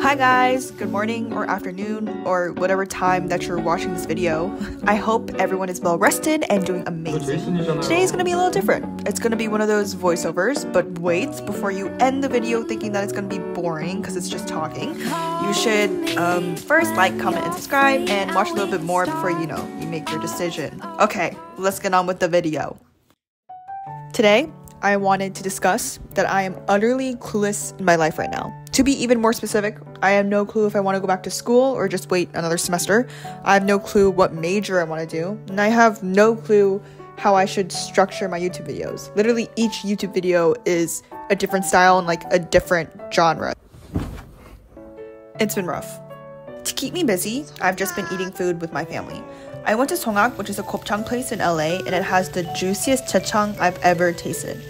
Hi guys, good morning or afternoon or whatever time that you're watching this video. I hope everyone is well rested and doing amazing. Today is going to be a little different. It's going to be one of those voiceovers, but wait, before you end the video thinking that it's going to be boring because it's just talking, you should first like, comment, and subscribe and watch a little bit more before you make your decision. Okay, let's get on with the video. Today, I wanted to discuss that I am utterly clueless in my life right now. To be even more specific, I have no clue if I want to go back to school or just wait another semester. I have no clue what major I want to do, and I have no clue how I should structure my YouTube videos. Literally, each YouTube video is a different style and like a different genre. It's been rough. To keep me busy, I've just been eating food with my family. I went to Songgak, which is a gopchang place in LA, and it has the juiciest jjajang I've ever tasted.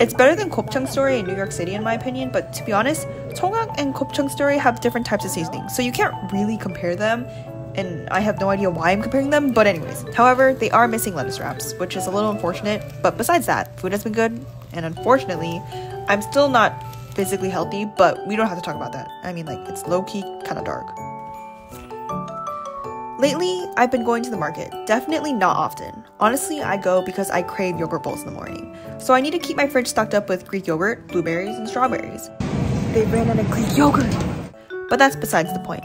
It's better than gopchang story in New York City in my opinion, but to be honest, Songgak and gopchang story have different types of seasoning, so you can't really compare them, and I have no idea why I'm comparing them, but anyways. However, they are missing lettuce wraps, which is a little unfortunate, but besides that, food has been good, and unfortunately, I'm still not physically healthy, but we don't have to talk about that. I mean, like, it's low-key kind of dark. Lately, I've been going to the market. Definitely not often. Honestly, I go because I crave yogurt bowls in the morning. So I need to keep my fridge stocked up with Greek yogurt, blueberries, and strawberries. They ran out of Greek yogurt! But that's besides the point.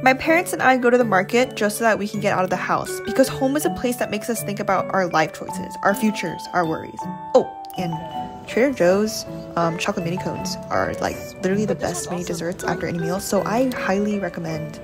My parents and I go to the market just so that we can get out of the house, because home is a place that makes us think about our life choices, our futures, our worries. Oh, and Trader Joe's chocolate mini cones are like literally the best mini desserts after any meal, so I highly recommend.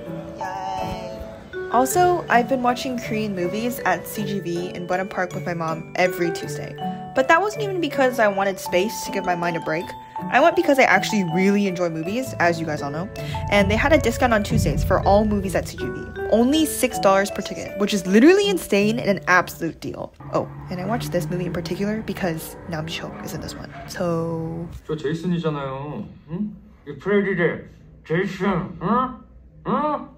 Also, I've been watching Korean movies at CGV in Button Park with my mom every Tuesday. But that wasn't even because I wanted space to give my mind a break. I went because I actually really enjoy movies, as you guys all know. And they had a discount on Tuesdays for all movies at CGV. Only $6 per ticket, which is literally insane and an absolute deal. Oh, and I watched this movie in particular because Nam Seok is in this one. So... 저 제이슨이잖아요. 응? 이 프레디래. 제이슨. 응? 응?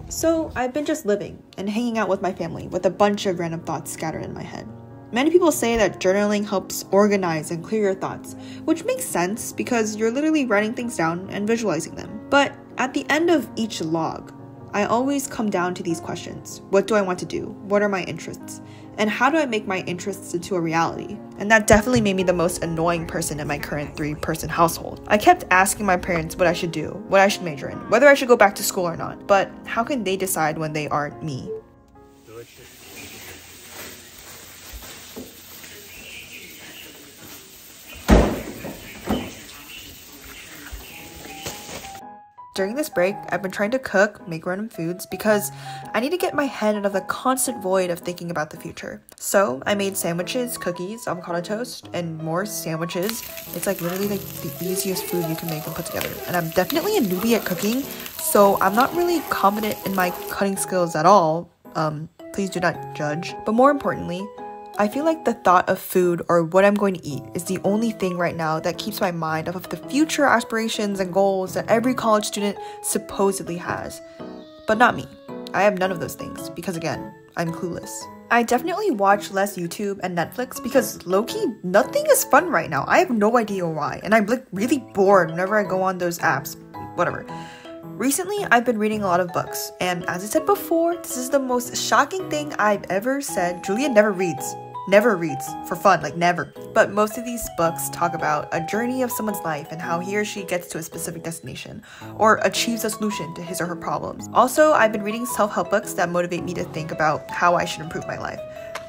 So, I've been just living and hanging out with my family with a bunch of random thoughts scattered in my head. Many people say that journaling helps organize and clear your thoughts, which makes sense because you're literally writing things down and visualizing them. But at the end of each log, I always come down to these questions. What do I want to do? What are my interests? And how do I make my interests into a reality? And that definitely made me the most annoying person in my current 3-person household. I kept asking my parents what I should do, what I should major in, whether I should go back to school or not. But how can they decide when they aren't me? During this break, I've been trying to cook, make random foods, because I need to get my head out of the constant void of thinking about the future. So I made sandwiches, cookies, avocado toast, and more sandwiches. It's like literally like the easiest food you can make and put together. And I'm definitely a newbie at cooking, so I'm not really confident in my cutting skills at all. Please do not judge. But more importantly, I feel like the thought of food or what I'm going to eat is the only thing right now that keeps my mind off of the future aspirations and goals that every college student supposedly has. But not me. I have none of those things because, again, I'm clueless. I definitely watch less YouTube and Netflix because low-key, nothing is fun right now. I have no idea why, and I'm like really bored whenever I go on those apps. Whatever. Recently, I've been reading a lot of books, and as I said before, this is the most shocking thing I've ever said. Julia never reads. Never reads for fun, like never. But most of these books talk about a journey of someone's life and how he or she gets to a specific destination or achieves a solution to his or her problems. Also, I've been reading self-help books that motivate me to think about how I should improve my life.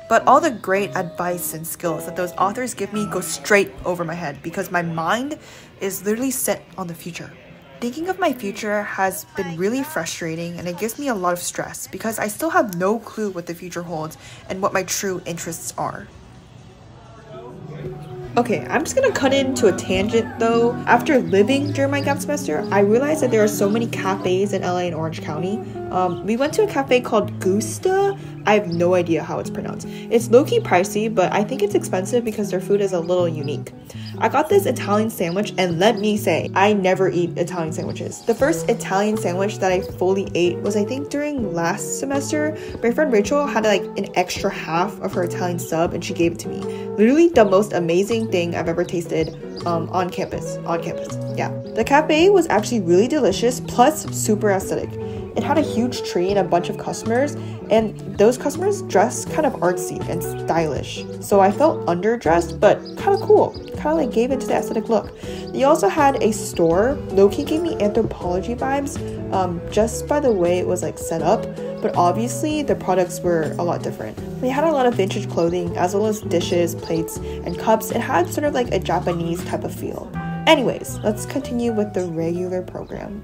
But all the great advice and skills that those authors give me go straight over my head because my mind is literally set on the future. Thinking of my future has been really frustrating and it gives me a lot of stress because I still have no clue what the future holds and what my true interests are. Okay, I'm just gonna cut into a tangent though. After living during my gap semester, I realized that there are so many cafes in LA and Orange County, We went to a cafe called Gusta. I have no idea how it's pronounced. It's low-key pricey, but I think it's expensive because their food is a little unique. I got this Italian sandwich, and let me say, I never eat Italian sandwiches. The first Italian sandwich that I fully ate was, I think, during last semester. My friend Rachel had like an extra half of her Italian sub, and she gave it to me. Literally the most amazing thing I've ever tasted on campus. Yeah. The cafe was actually really delicious, plus super aesthetic. It had a huge tree and a bunch of customers, and those customers dressed kind of artsy and stylish. So I felt underdressed, but kind of cool. Kind of like gave it to the aesthetic look. They also had a store. Low-key gave me Anthropology vibes, just by the way it was like set up, but obviously the products were a lot different. They had a lot of vintage clothing, as well as dishes, plates, and cups. It had sort of like a Japanese type of feel. Anyways, let's continue with the regular program.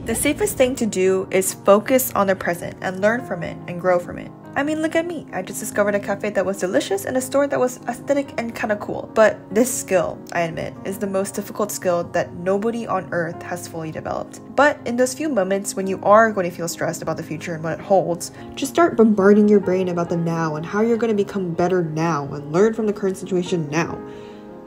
The safest thing to do is focus on the present and learn from it and grow from it. I mean, look at me. I just discovered a cafe that was delicious and a store that was aesthetic and kind of cool. But this skill, I admit, is the most difficult skill that nobody on earth has fully developed. But in those few moments when you are going to feel stressed about the future and what it holds, just start bombarding your brain about the now and how you're going to become better now and learn from the current situation now.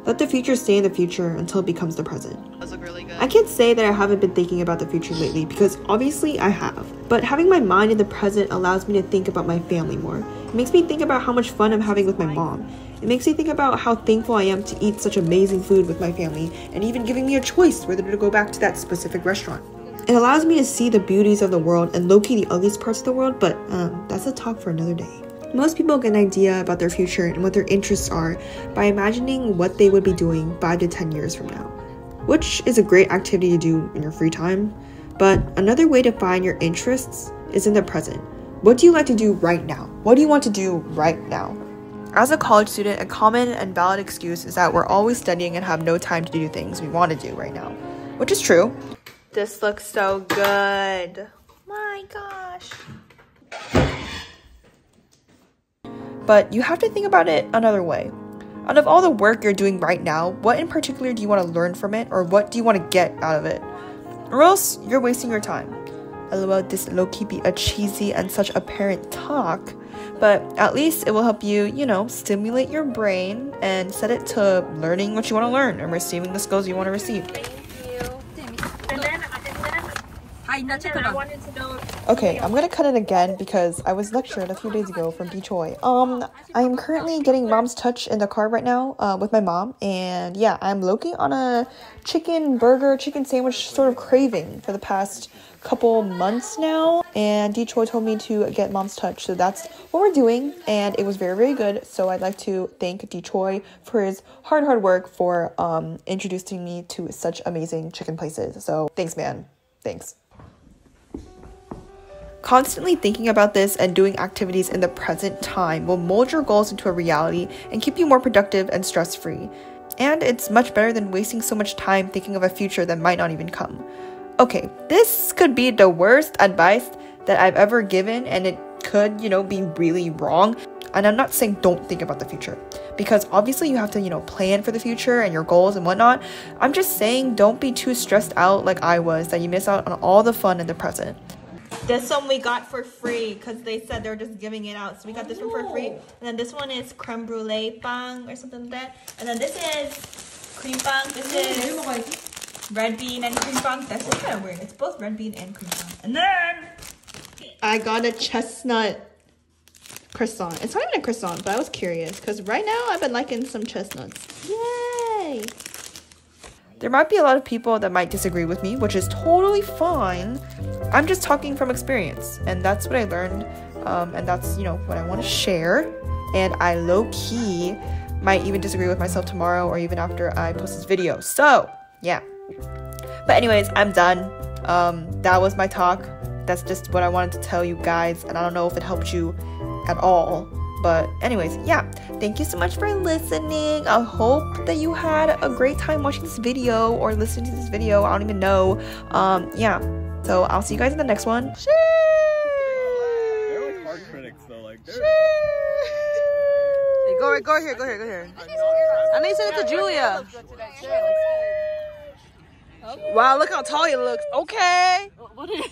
Let the future stay in the future until it becomes the present. Those look really good. I can't say that I haven't been thinking about the future lately, because obviously I have. But having my mind in the present allows me to think about my family more. It makes me think about how much fun I'm having with my mom. It makes me think about how thankful I am to eat such amazing food with my family, and even giving me a choice whether to go back to that specific restaurant. It allows me to see the beauties of the world and low-key the ugliest parts of the world, but that's a talk for another day. Most people get an idea about their future and what their interests are by imagining what they would be doing 5 to 10 years from now, which is a great activity to do in your free time. But another way to find your interests is in the present. What do you like to do right now? What do you want to do right now? As a college student, a common and valid excuse is that we're always studying and have no time to do things we want to do right now, which is true. This looks so good. My gosh. But you have to think about it another way. Out of all the work you're doing right now, what in particular do you want to learn from it, or what do you want to get out of it? Or else you're wasting your time. LOL, this low-key be a cheesy and such apparent talk, but at least it will help you, stimulate your brain and set it to learning what you want to learn and receiving the skills you want to receive. Okay, I'm gonna cut it again because I was lectured a few days ago from Detroit. I'm currently getting mom's touch in the car right now with my mom, and yeah, I'm low-key on a chicken sandwich sort of craving for the past couple months now, and Detroit told me to get mom's touch, so that's what we're doing, and it was very, very good. So I'd like to thank Detroit for his hard work for introducing me to such amazing chicken places. So thanks, man. Thanks. Constantly thinking about this and doing activities in the present time will mold your goals into a reality and keep you more productive and stress-free. And it's much better than wasting so much time thinking of a future that might not even come. Okay, this could be the worst advice that I've ever given, and it could, be really wrong. And I'm not saying don't think about the future, because obviously you have to, plan for the future and your goals and whatnot. I'm just saying don't be too stressed out like I was, that you miss out on all the fun in the present. This one we got for free because they said they're just giving it out. So we got this one for free. And then this one is creme brulee bang or something like that. And then this is cream bang. This is red bean and cream bang. That's just kind of weird. It's both red bean and cream bang. And then I got a chestnut croissant. It's not even a croissant, but I was curious because right now I've been liking some chestnuts. Yay! There might be a lot of people that might disagree with me, which is totally fine. I'm just talking from experience, and that's what I learned, and that's, what I want to share. And I low-key might even disagree with myself tomorrow or even after I post this video. So, yeah. But anyways, I'm done. That was my talk. That's just what I wanted to tell you guys, and I don't know if it helped you at all. But anyways, yeah, thank you so much for listening. I hope that you had a great time watching this video or listening to this video. I don't even know. Yeah, so I'll see you guys in the next one. They're like hard critics though, like they're... Hey, go here. I need to send it to Julia. Wow, look how tall he looks. Okay. What is